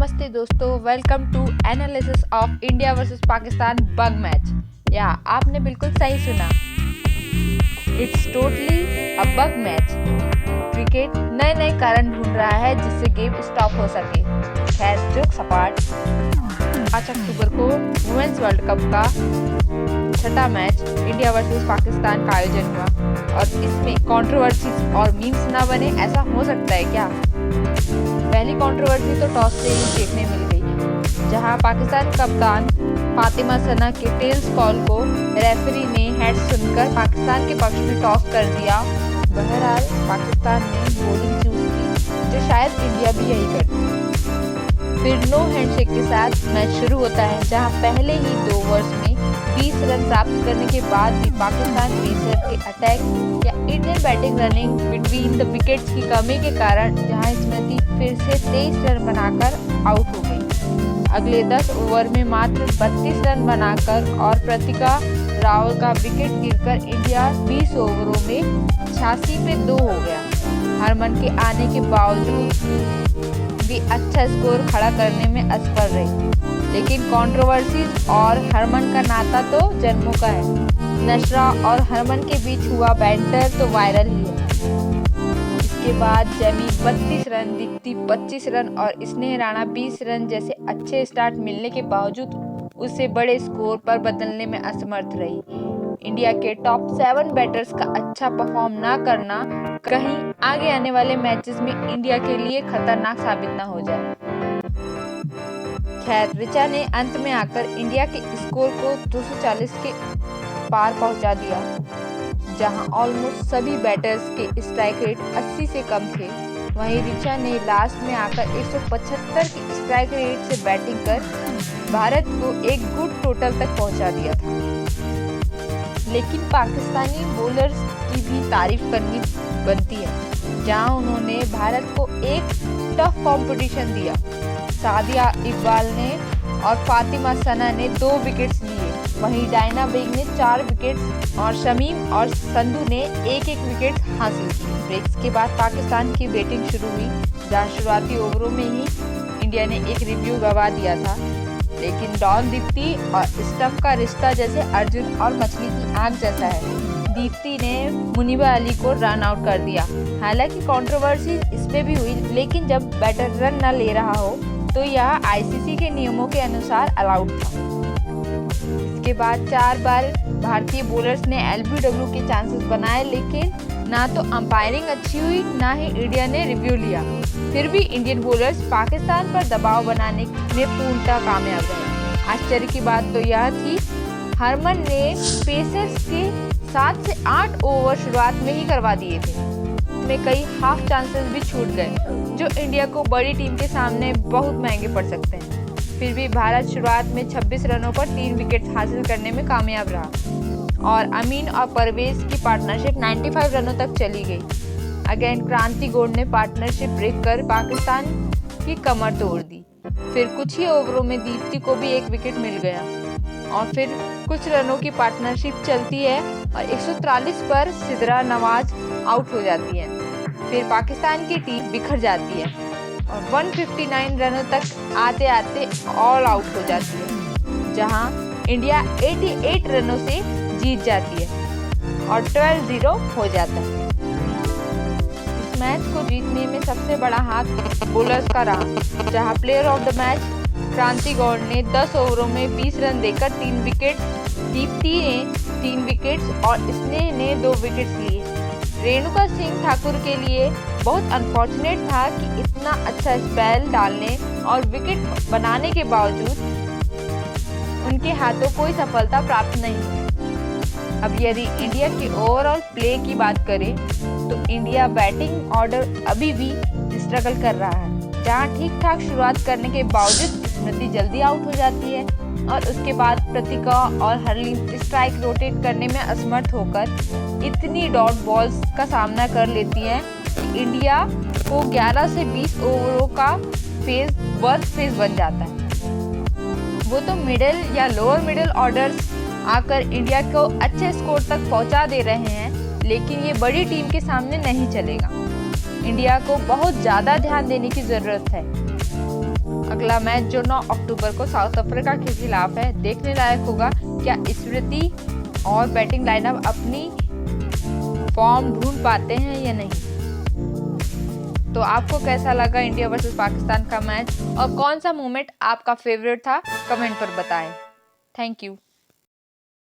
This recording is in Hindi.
नमस्ते दोस्तों, welcome to analysis of India versus Pakistan bug match. या आपने बिल्कुल सही सुना, it's totally a bug match. Cricket नए नए कारण ढूंढ रहा है जिससे गेम स्टॉप हो सके। खैर, जोक्स अपार्ट, 5 अक्टूबर को वुमेन्स वर्ल्ड कप का छठा मैच इंडिया वर्सेस पाकिस्तान का आयोजन हुआ और इसमें कंट्रोवर्सीज और मीम्स ना बने, ऐसा हो सकता है क्या? पहली कंट्रोवर्सी तो टॉस से ही देखने मिल गई, जहां पाकिस्तान कप्तान फातिमा सना के टेल्स कॉल को रेफरी ने हेड सुनकर पाकिस्तान के पक्ष में टॉस कर दिया। बहरहाल पाकिस्तान ने बॉलिंग चूज की, जो शायद इंडिया भी यही करती। फिर नो हैंडशेक के साथ मैच शुरू होता है, जहां पहले ही 2 ओवर्स में 20 रन प्राप्त करने के बाद भी पाकिस्तान पेसर के अटैक या Indian batting running between the wickets की कमी के कारण जहां स्मृति फिर से 23 रन बनाकर आउट हो गई। अगले 10 ओवर में मात्र 32 रन बनाकर और प्रतिका रावल का विकेट गिरकर इंडिया 20 ओवरों में 86 पे 2 हो गया। हरमन के आने के बावजूद भी अच्छा स्कोर खड़ा करने में असफल रही, लेकिन कंट्रोवर्सीज और हरमन का नाता तो जन्मों का है। नशरा और हरमन के बीच हुआ बैंटर तो वायरल ही है। इसके बाद जमी 32 रन, दीप्ति 25 रन और स्नेह राणा 20 रन जैसे अच्छे स्टार्ट मिलने के बावजूद उसे बड़े स्कोर पर बदलने में असमर्थ रही। इंडिया के टॉप 7 बैटर्स का अच्छा परफॉर्म ना करना कहीं आगे आने वाले मैचेस में इंडिया के लिए खतरनाक साबित ना हो जाए। खैर, ऋचा ने अंत में आकर इंडिया के स्कोर को 240 के पार पहुंचा दिया, जहां ऑलमोस्ट सभी बैटर्स के स्ट्राइक रेट 80 से कम थे। वहीं ऋचा ने लास्ट में आकर 175 की स्ट्राइक रेट से बैटिंग कर भारत को एक गुड टोटल तक पहुंचा दिया था। लेकिन पाकिस्तानी बॉलर्स की भी तारीफ करनी बनती है, जहां उन्होंने भारत को एक टफ कंपटीशन दिया। सादिया इकबाल ने और फातिमा सना ने 2 विकेट्स लिए, वहीं डायना बेग ने 4 विकेट्स और शमीम और संधू ने 1-1 विकेट हासिल की। ब्रेक्स के बाद पाकिस्तान की बैटिंग शुरू हुई, जहां शुरुआती ओवरों में ही इंडिया ने एक रिव्यू गंवा दिया था, लेकिन डॉन दीप्ति और स्टंप का रिश्ता जैसे अर्जुन और मछली की आंख जैसा है। दीप्ति ने मुनीबा अली को रन आउट कर दिया। हालांकि कंट्रोवर्सी इसमें भी हुई, लेकिन जब बैटर रन न ले रहा हो तो यह आईसीसी के नियमों के अनुसार अलाउड था। इसके बाद 4 बार भारतीय बॉलर्स ने एलबीडब्ल्यू के चांसेस बनाए, लेकिन ना तो अंपायरिंग अच्छी हुई, ना ही इंडिया ने रिव्यू लिया। फिर भी इंडियन बॉलर्स पाकिस्तान पर दबाव बनाने में पूर्णतः कामयाब रहे। आश्चर्य की बात तो यह थी, हरमन ने पेसर्स के 7 से 8 ओवर शुरुआत में ही करवा दिए थे। में कई हाफ चांसेस भी छूट गए, जो इंडिया को बड़ी टीम के सामने बहुत महंगे पड़ सकते हैं। फिर भी भारत शुरुआत में 26 रनों पर 3 विकेट हासिल करने में कामयाब रहा और अमीन और परवेज की पार्टनरशिप 95 रनों तक चली गई। अगेन क्रांति गौड़ ने पार्टनरशिप ब्रेक कर पाकिस्तान की कमर तोड़ दी। फिर कुछ ही ओवरों में दीप्ति को भी 1 विकेट मिल गया और फिर कुछ रनों की पार्टनरशिप चलती है और 143 पर सिदरा नवाज आउट हो जाती है। फिर पाकिस्तान की टीम बिखर जाती है और 159 रनों तक आते आते ऑल आउट हो जाती है, जहां इंडिया 88 रनों से जीत जाती है और 12-0 हो जाता है। इस मैच को जीतने में सबसे बड़ा हाथ बॉलर्स का रहा, जहां प्लेयर ऑफ द मैच क्रांति गौड़ ने 10 ओवरों में 20 रन देकर 3 विकेट, दीप्ति ने 3 विकेट्स और स्नेह ने 2 विकेट्स लिए। रेणुका सिंह ठाकुर के लिए बहुत अनफॉर्चुनेट था कि इतना अच्छा स्पेल डालने और विकेट बनाने के बावजूद उनके हाथों कोई सफलता प्राप्त नहीं हुई। अब यदि इंडिया के ओवरऑल प्ले की बात करें तो इंडिया बैटिंग ऑर्डर अभी भी स्ट्रगल कर रहा है, जहां ठीक ठाक शुरुआत करने के बावजूद स्मृति जल्दी आउट हो जाती है और उसके बाद प्रतिका और हरलीन स्ट्राइक रोटेट करने में असमर्थ होकर इतनी डॉट बॉल्स का सामना कर लेती हैं कि इंडिया को 11 से 20 ओवरों का फेज वर्स्ट फेज बन जाता है। वो तो मिडिल या लोअर मिडिल ऑर्डर्स आकर इंडिया को अच्छे स्कोर तक पहुंचा दे रहे हैं, लेकिन ये बड़ी टीम के सामने नहीं चलेगा। इंडिया को बहुत ज़्यादा ध्यान देने की ज़रूरत है। अगला मैच जो 9 अक्टूबर को साउथ अफ्रीका के खिलाफ है, देखने लायक होगा। क्या स्मृति और बैटिंग लाइनअप अपनी फॉर्म ढूंढ पाते हैं या नहीं? तो आपको कैसा लगा इंडिया वर्सेस पाकिस्तान का मैच और कौन सा मोमेंट आपका फेवरेट था, कमेंट पर बताएं। Thank you.